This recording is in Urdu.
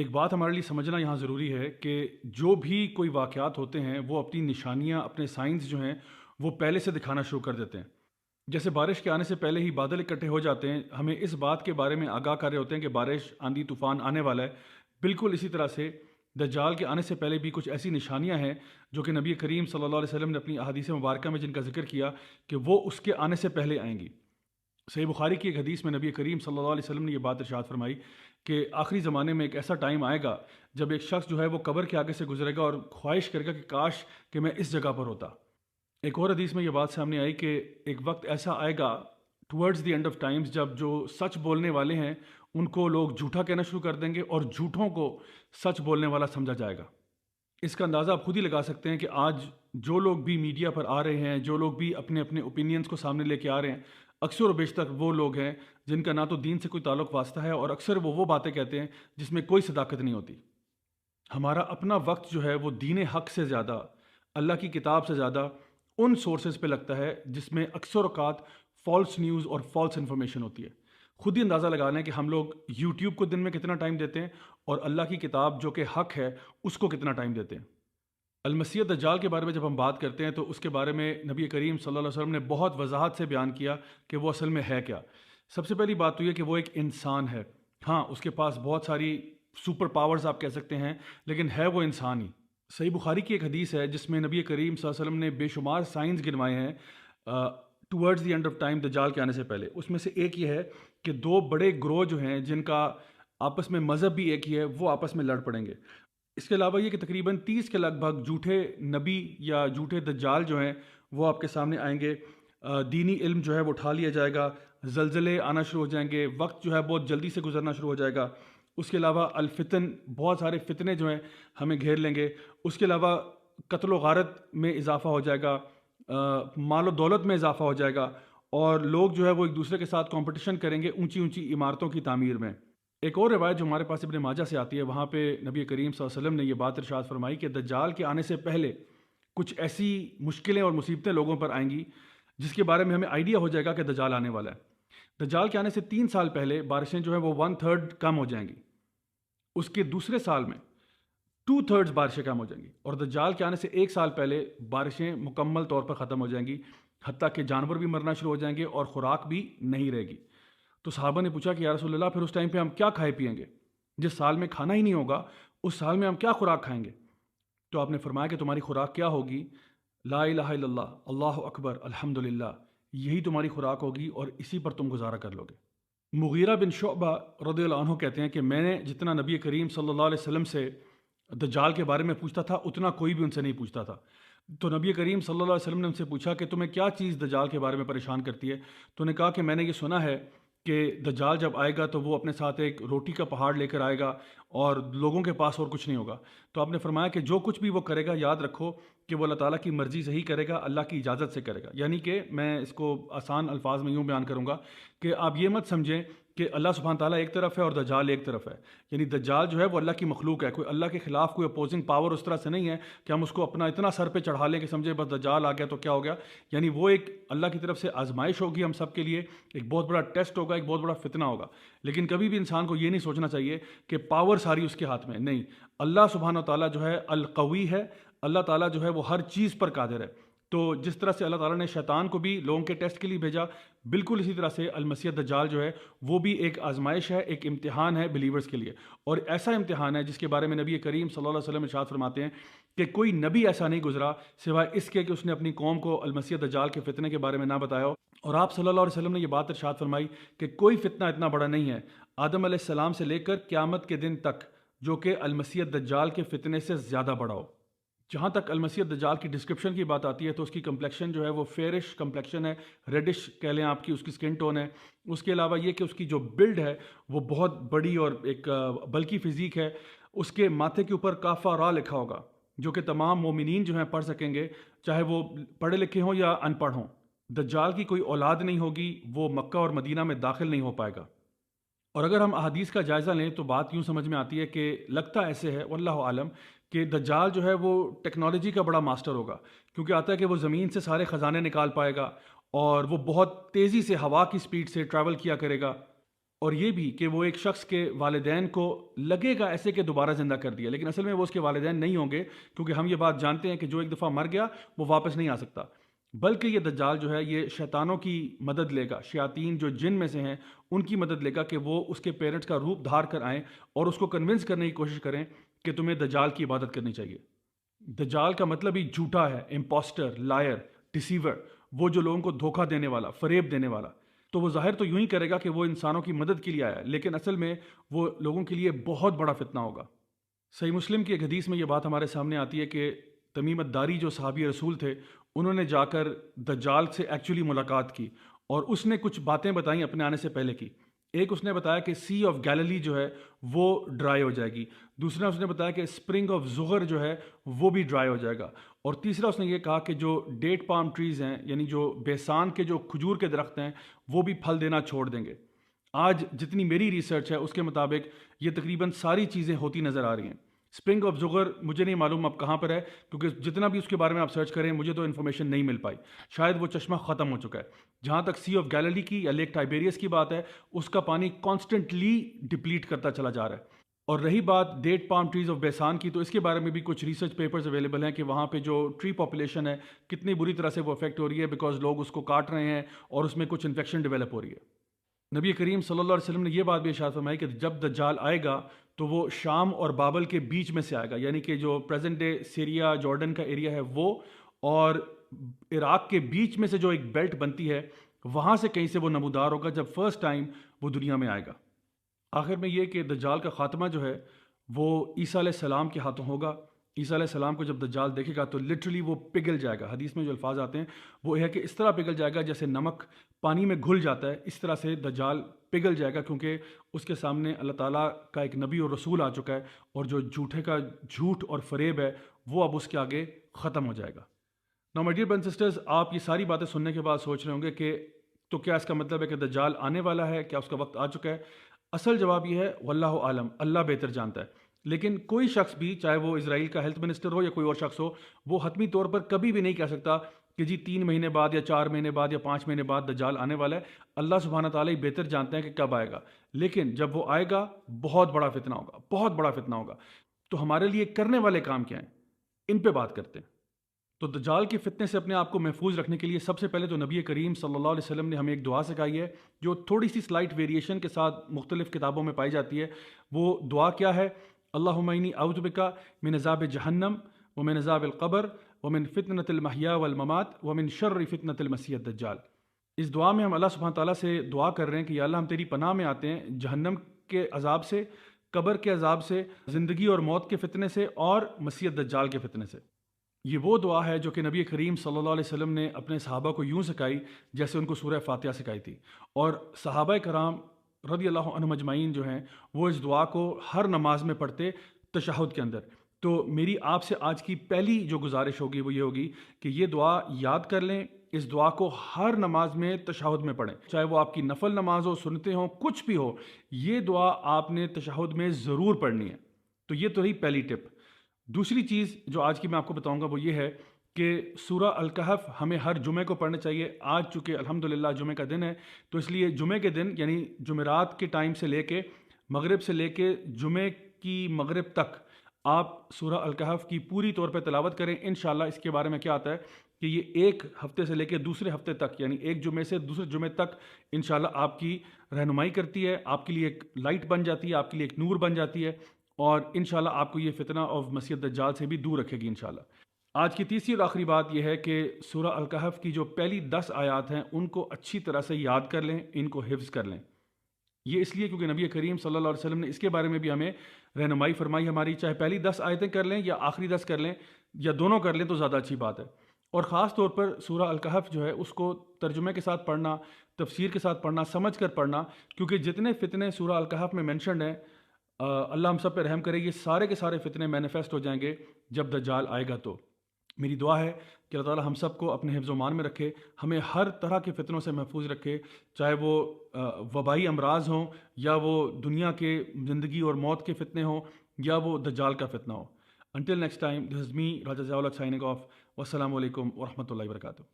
ایک بات ہمارے لیے سمجھنا یہاں ضروری ہے کہ جو بھی کوئی واقعات ہوتے ہیں وہ اپنی نشانیاں، اپنے سائنز جو ہیں وہ پہلے سے دکھانا شروع کر دیتے ہیں۔ جیسے بارش کے آنے سے پہلے ہی بادل اکٹھے ہو جاتے ہیں، ہمیں اس بات کے بارے میں آگاہ کر رہے ہوتے ہیں کہ بارش، آندھی، طوفان آنے والا ہے۔ بالکل اسی طرح سے دجال کے آنے سے پہلے بھی کچھ ایسی نشانیاں ہیں جو کہ نبی کریم صلی اللہ علیہ وسلم نے اپنی احادیث مبارکہ میں جن کا ذکر کیا کہ وہ اس کے آنے سے پہلے آئیں گی۔ صحیح بخاری کی ایک حدیث میں نبی کریم صلی اللہ علیہ وسلم نے یہ بات ارشاد فرمائی کہ آخری زمانے میں ایک ایسا ٹائم آئے گا جب ایک شخص جو ہے وہ قبر کے آگے سے گزرے گا اور خواہش کرے گا کہ کاش کہ میں اس جگہ پر ہوتا۔ ایک اور حدیث میں یہ بات سامنے آئی کہ ایک وقت ایسا آئے گا towards the end of times جب جو سچ بولنے والے ہیں ان کو لوگ جھوٹا کہنا شروع کر دیں گے اور جھوٹوں کو سچ بولنے والا سمجھا جائے گا۔ اس کا اندازہ آپ خود ہی لگا سکتے ہیں کہ آج جو لوگ بھی میڈیا پر آ رہے ہیں، جو لوگ بھی اپنے اپنے اوپینینز کو سامنے لے کے آ رہے ہیں، اکثر و بیشتر وہ لوگ ہیں جن کا نہ تو دین سے کوئی تعلق واسطہ ہے اور اکثر وہ باتیں کہتے ہیں جس میں کوئی صداقت نہیں ہوتی۔ ہمارا اپنا وقت جو ہے وہ دین حق سے زیادہ، اللہ کی کتاب سے زیادہ ان سورسز پہ لگتا ہے جس میں اکثر اوقات فالس نیوز اور فالس انفارمیشن ہوتی ہے۔ خود ہی اندازہ لگا لیں کہ ہم لوگ یوٹیوب کو دن میں کتنا ٹائم دیتے ہیں اور اللہ کی کتاب جو کہ حق ہے اس کو کتنا ٹائم دیتے ہیں۔ المسیح دجال کے بارے میں جب ہم بات کرتے ہیں تو اس کے بارے میں نبی کریم صلی اللہ علیہ وسلم نے بہت وضاحت سے بیان کیا کہ وہ اصل میں ہے کیا۔ سب سے پہلی بات تو یہ کہ وہ ایک انسان ہے۔ ہاں، اس کے پاس بہت ساری سپر پاورز آپ کہہ سکتے ہیں، لیکن ہے وہ انسان ہی۔ صحیح بخاری کی ایک حدیث ہے جس میں نبی کریم صلی اللہ علیہ وسلم نے بے شمار سائنز گنوائے ہیں towards the end of time, دجال کے آنے سے پہلے۔ اس میں سے ایک یہ ہے کہ دو بڑے گروہ جو ہیں جن کا آپس میں مذہب بھی ایک ہی ہے وہ آپس میں لڑ پڑیں گے۔ اس کے علاوہ یہ کہ تقریباً 30 کے لگ بھگ جھوٹے نبی یا جھوٹے دجال جو ہیں وہ آپ کے سامنے آئیں گے۔ دینی علم جو ہے وہ اٹھا لیا جائے گا، زلزلے آنا شروع ہو جائیں گے، وقت جو ہے بہت جلدی سے گزرنا شروع ہو جائے گا۔ اس کے علاوہ الفتن، بہت سارے فتنے جو ہیں ہمیں گھیر لیں گے۔ اس کے علاوہ قتل و غارت میں اضافہ ہو جائے گا، مال و دولت میں اضافہ ہو جائے گا، اور لوگ جو ہے وہ ایک دوسرے کے ساتھ کمپٹیشن کریں گے اونچی اونچی عمارتوں کی تعمیر میں۔ ایک اور روایت جو ہمارے پاس ابن ماجہ سے آتی ہے، وہاں پہ نبی کریم صلی اللہ علیہ وسلم نے یہ بات ارشاد فرمائی کہ دجال کے آنے سے پہلے کچھ ایسی مشکلیں اور مصیبتیں لوگوں پر آئیں گی جس کے بارے میں ہمیں آئیڈیا ہو جائے گا کہ دجال آنے والا ہے۔ دجال کے آنے سے 3 سال پہلے بارشیں جو ہیں وہ 1/3 کم ہو جائیں گی، اس کے دوسرے سال میں 2/3 بارشیں کم ہو جائیں گی، اور دجال کے آنے سے 1 سال پہلے بارشیں مکمل طور پر ختم ہو جائیں گی، حتیٰ کہ جانور بھی مرنا شروع ہو جائیں گے اور خوراک بھی نہیں رہے گی۔ تو صحابہ نے پوچھا کہ یا رسول اللہ پھر اس ٹائم پہ ہم کیا کھائے پیئیں گے؟ جس سال میں کھانا ہی نہیں ہوگا اس سال میں ہم کیا خوراک کھائیں گے؟ تو آپ نے فرمایا کہ تمہاری خوراک کیا ہوگی؟ لا الہ الا اللہ، اللہ اکبر، الحمدللہ، یہی تمہاری خوراک ہوگی اور اسی پر تم گزارا کر لو گے۔ مغیرہ بن شعبہ رضی اللہ عنہ کہتے ہیں کہ میں نے جتنا نبی کریم صلی اللہ علیہ وسلم سے دجال کے بارے میں پوچھتا تھا اتنا کوئی بھی ان سے نہیں پوچھتا تھا۔ تو نبی کریم صلی اللہ علیہ وسلم نے ان سے پوچھا کہ تمہیں کیا چیز دجال کے بارے میں پریشان کرتی ہے؟ تو نے کہا کہ میں نے یہ سنا ہے کہ دجال جب آئے گا تو وہ اپنے ساتھ ایک روٹی کا پہاڑ لے کر آئے گا اور لوگوں کے پاس اور کچھ نہیں ہوگا۔ تو آپ نے فرمایا کہ جو کچھ بھی وہ کرے گا یاد رکھو کہ وہ اللہ تعالیٰ کی مرضی سے ہی کرے گا، اللہ کی اجازت سے کرے گا۔ یعنی کہ میں اس کو آسان الفاظ میں یوں بیان کروں گا کہ آپ یہ مت سمجھیں کہ اللہ سبحانہ تعالیٰ ایک طرف ہے اور دجال ایک طرف ہے۔ یعنی دجال جو ہے وہ اللہ کی مخلوق ہے، کوئی اللہ کے خلاف کوئی اپوزنگ پاور اس طرح سے نہیں ہے کہ ہم اس کو اپنا اتنا سر پہ چڑھا لیں کہ سمجھے بس دجال آ گیا تو کیا ہو گیا۔ یعنی وہ ایک اللہ کی طرف سے آزمائش ہوگی ہم سب کے لیے، ایک بہت بڑا ٹیسٹ ہوگا، ایک بہت بڑا فتنہ ہوگا۔ لیکن کبھی بھی انسان کو یہ نہیں سوچنا چاہیے کہ پاور ساری اس کے ہاتھ میں نہیں۔ اللہ سبحانہ تعالیٰ جو ہے القوی ہے، اللہ تعالیٰ جو ہے وہ ہر چیز پر قادر ہے۔ تو جس طرح سے اللہ تعالیٰ نے شیطان کو بھی لوگوں کے ٹیسٹ کے لیے بھیجا، بالکل اسی طرح سے المسیح دجال جو ہے وہ بھی ایک آزمائش ہے، ایک امتحان ہے بلیورز کے لیے، اور ایسا امتحان ہے جس کے بارے میں نبی کریم صلی اللہ علیہ وسلم ارشاد فرماتے ہیں کہ کوئی نبی ایسا نہیں گزرا سوائے اس کے کہ اس نے اپنی قوم کو المسیح دجال کے فتنے کے بارے میں نہ بتایا ہو۔ اور آپ صلی اللہ علیہ وسلم نے یہ بات ارشاد فرمائی کہ کوئی فتنہ اتنا بڑا نہیں ہے آدم علیہ السلام سے لے کر قیامت کے دن تک جو کہ المسیح دجال کے فتنے سے زیادہ بڑا ہو۔ جہاں تک المسیح دجال کی ڈسکرپشن کی بات آتی ہے تو اس کی کمپلیکشن جو ہے وہ فیئرش کمپلیکشن ہے، ریڈش کہہ لیں آپ کی، اس کی سکن ٹون ہے۔ اس کے علاوہ یہ کہ اس کی جو بلڈ ہے وہ بہت بڑی اور ایک بلکی فزیک ہے۔ اس کے ماتھے کے اوپر کافہ را لکھا ہوگا جو کہ تمام مومنین جو ہیں پڑھ سکیں گے، چاہے وہ پڑھے لکھے ہوں یا ان پڑھ ہوں۔ دجال کی کوئی اولاد نہیں ہوگی، وہ مکہ اور مدینہ میں داخل نہیں ہو پائے گا۔ اور اگر ہم احادیث کا جائزہ لیں تو بات یوں سمجھ میں آتی ہے کہ لگتا ایسے ہے واللہ عالم کہ دجال جو ہے وہ ٹیکنالوجی کا بڑا ماسٹر ہوگا، کیونکہ آتا ہے کہ وہ زمین سے سارے خزانے نکال پائے گا اور وہ بہت تیزی سے ہوا کی سپیڈ سے ٹریول کیا کرے گا۔ اور یہ بھی کہ وہ ایک شخص کے والدین کو لگے گا ایسے کہ دوبارہ زندہ کر دیا، لیکن اصل میں وہ اس کے والدین نہیں ہوں گے، کیونکہ ہم یہ بات جانتے ہیں کہ جو ایک دفعہ مر گیا وہ واپس نہیں آ سکتا، بلکہ یہ دجال جو ہے یہ شیطانوں کی مدد لے گا، شیاطین جو جن میں سے ہیں ان کی مدد لے گا کہ وہ اس کے پیرنٹس کا روپ دھار کر آئیں اور اس کو کنونس کرنے کی کوشش کریں کہ تمہیں دجال کی عبادت کرنی چاہیے۔ دجال کا مطلب ہی جھوٹا ہے، امپوسٹر، لائر، ڈسیور، وہ جو لوگوں کو دھوکہ دینے والا، فریب دینے والا۔ تو وہ ظاہر تو یوں ہی کرے گا کہ وہ انسانوں کی مدد کے لیے آیا، لیکن اصل میں وہ لوگوں کے لیے بہت بڑا فتنہ ہوگا۔ صحیح مسلم کی ایک حدیث میں یہ بات ہمارے سامنے آتی ہے کہ تمیم الداری جو صحابی رسول تھے انہوں نے جا کر دجال سے ایکچولی ملاقات کی اور اس نے کچھ باتیں بتائیں اپنے آنے سے پہلے کی۔ ایک اس نے بتایا کہ سی آف گیلیلی جو ہے وہ ڈرائی ہو جائے گی، دوسرا اس نے بتایا کہ اسپرنگ آف زغر جو ہے وہ بھی ڈرائی ہو جائے گا، اور تیسرا اس نے یہ کہا کہ جو ڈیٹ پام ٹریز ہیں یعنی جو بیسان کے جو کھجور کے درخت ہیں وہ بھی پھل دینا چھوڑ دیں گے۔ آج جتنی میری ریسرچ ہے اس کے مطابق یہ تقریباً ساری چیزیں ہوتی نظر آ رہی ہیں۔ اسپرنگ آف زغر مجھے نہیں معلوم اب کہاں پر ہے، کیونکہ جتنا بھی اس کے بارے میں آپ سرچ کریں مجھے تو انفارمیشن نہیں مل پائی، شاید وہ چشمہ ختم ہو چکا ہے۔ جہاں تک سی آف گیلیلی کی یا لیک ٹائبیریس کی بات ہے، اس کا پانی کانسٹنٹلی ڈپلیٹ کرتا چلا جا رہا ہے۔ اور رہی بات ڈیٹ پام ٹریز آف بیسان کی، تو اس کے بارے میں بھی کچھ ریسرچ پیپرز اویلیبل ہیں کہ وہاں پہ جو ٹری پاپولیشن ہے کتنی بری طرح سے وہ افیکٹ ہو رہی ہے، بیکاز لوگ اس کو کاٹ رہے ہیں اور اس میں کچھ انفیکشن ڈیولپ ہو رہی ہے۔ نبی کریم صلی اللہ علیہ وسلم نے یہ بات بھی ارشاد فرمائی کہ جب دجال آئے گا تو وہ شام اور بابل کے بیچ میں سے آئے گا، یعنی کہ جو پریزنٹ ڈے سیریا جارڈن کا ایریا ہے وہ اور عراق کے بیچ میں سے جو ایک بیلٹ بنتی ہے وہاں سے کہیں سے وہ نمودار ہوگا جب فرسٹ ٹائم وہ دنیا میں آئے گا۔ آخر میں یہ کہ دجال کا خاتمہ جو ہے وہ عیسیٰ علیہ السلام کے ہاتھوں ہوگا۔ عیسیٰ علیہ السلام کو جب دجال دیکھے گا تو لٹرلی وہ پگھل جائے گا۔ حدیث میں جو الفاظ آتے ہیں وہ یہ ہے کہ اس طرح پگھل جائے گا جیسے نمک پانی میں گھل جاتا ہے، اس طرح سے دجال پگھل جائے گا، کیونکہ اس کے سامنے اللہ تعالیٰ کا ایک نبی اور رسول آ چکا ہے، اور جو جھوٹے کا جھوٹ اور فریب ہے وہ اب اس کے آگے ختم ہو جائے گا۔ Now my dear brothers and sisters, آپ یہ ساری باتیں سننے کے بعد سوچ رہے ہوں گے کہ تو کیا اس کا مطلب ہے کہ دجال آنے والا ہے، کیا اس کا وقت آ چکا ہے؟ اصل جواب یہ ہے واللہ عالم، اللہ بہتر جانتا ہے۔ لیکن کوئی شخص بھی، چاہے وہ اسرائیل کا ہیلتھ منسٹر ہو یا کوئی اور شخص ہو، وہ حتمی طور پر کبھی بھی نہیں کہہ سکتا کہ جی 3 مہینے بعد یا 4 مہینے بعد یا 5 مہینے بعد دجال آنے والا ہے۔ اللہ سبحانہ تعالیٰ ہی بہتر جانتے ہیں کہ کب آئے گا، لیکن جب وہ آئے گا بہت بڑا فتنہ ہوگا، بہت بڑا فتنہ ہوگا۔ تو ہمارے لیے کرنے والے کام کیا ہیں، ان پہ بات کرتے ہیں۔ تو دجال کے فتنے سے اپنے آپ کو محفوظ رکھنے کے لیے سب سے پہلے تو نبی کریم صلی اللہ علیہ وسلم نے ہمیں ایک دعا سکھائی ہے جو تھوڑی سی سلائٹ ویریشن کے ساتھ مختلف کتابوں میں پائی جاتی ہے۔ وہ دعا کیا ہے؟ اللہم انی اعوذ بک من عذاب جہنم ومن عذاب القبر ومن فتنۃ المحیا والممات ومن شر فتنۃ المسیح الدجال۔ اس دعا میں ہم اللہ سبحانہ تعالیٰ سے دعا کر رہے ہیں کہ یا اللہ ہم تیری پناہ میں آتے ہیں جہنم کے عذاب سے، قبر کے عذاب سے، زندگی اور موت کے فتنے سے، اور مسیح الدجال کے فتنے سے۔ یہ وہ دعا ہے جو کہ نبی کریم صلی اللہ علیہ وسلم نے اپنے صحابہ کو یوں سکھائی جیسے ان کو سورہ فاتحہ سکھائی تھی، اور صحابہ کرام رضی اللہ عنہم اجمعین جو ہیں وہ اس دعا کو ہر نماز میں پڑھتے تشہد کے اندر۔ تو میری آپ سے آج کی پہلی جو گزارش ہوگی وہ یہ ہوگی کہ یہ دعا یاد کر لیں، اس دعا کو ہر نماز میں تشہد میں پڑھیں، چاہے وہ آپ کی نفل نماز ہو، سنتے ہوں، کچھ بھی ہو، یہ دعا آپ نے تشہد میں ضرور پڑھنی ہے۔ تو یہ تو رہی پہلی ٹپ۔ دوسری چیز جو آج کی میں آپ کو بتاؤں گا وہ یہ ہے کہ سورہ الکہف ہمیں ہر جمعے کو پڑھنا چاہیے۔ آج چونکہ الحمدللہ جمعے کا دن ہے تو اس لیے جمعے کے دن یعنی جمعرات کے ٹائم سے لے کے مغرب سے لے کے جمعے کی مغرب تک آپ سورہ الکہف کی پوری طور پہ تلاوت کریں۔ انشاءاللہ اس کے بارے میں کیا آتا ہے کہ یہ ایک ہفتے سے لے کے دوسرے ہفتے تک، یعنی ایک جمعے سے دوسرے جمعے تک انشاءاللہ آپ کی رہنمائی کرتی ہے، آپ کے لیے ایک لائٹ بن جاتی ہے، آپ کے لیے ایک نور بن جاتی ہے، اور انشاءاللہ آپ کو یہ فتنہ آف مسیح الدجال سے بھی دور رکھے گی انشاءاللہ۔ آج کی تیسری اور آخری بات یہ ہے کہ سورہ الکہف کی جو پہلی 10 آیات ہیں ان کو اچھی طرح سے یاد کر لیں، ان کو حفظ کر لیں۔ یہ اس لیے کیونکہ نبی کریم صلی اللہ علیہ وسلم نے اس کے بارے میں بھی ہمیں رہنمائی فرمائی ہماری، چاہے پہلی 10 آیتیں کر لیں یا آخری 10 کر لیں یا دونوں کر لیں تو زیادہ اچھی بات ہے۔ اور خاص طور پر سورہ الکہف جو ہے اس کو ترجمے کے ساتھ پڑھنا، تفسیر کے ساتھ پڑھنا، سمجھ کر پڑھنا، کیونکہ جتنے فتنے سورہ الکہف میں مینشنڈ ہیں اللہ ہم سب پہ رحم کرے، یہ سارے کے سارے فتنے مینیفیسٹ ہو جائیں گے جب دجال آئے گا۔ تو میری دعا ہے کہ اللہ تعالیٰ ہم سب کو اپنے حفظ و امان میں رکھے، ہمیں ہر طرح کے فتنوں سے محفوظ رکھے، چاہے وہ وبائی امراض ہوں یا وہ دنیا کے زندگی اور موت کے فتنے ہوں یا وہ دجال کا فتنہ ہو۔ Until next time, this is me, Raja Zawlak signing off. Wassalamu alaikum wa rahmatullahi wa barakatuh.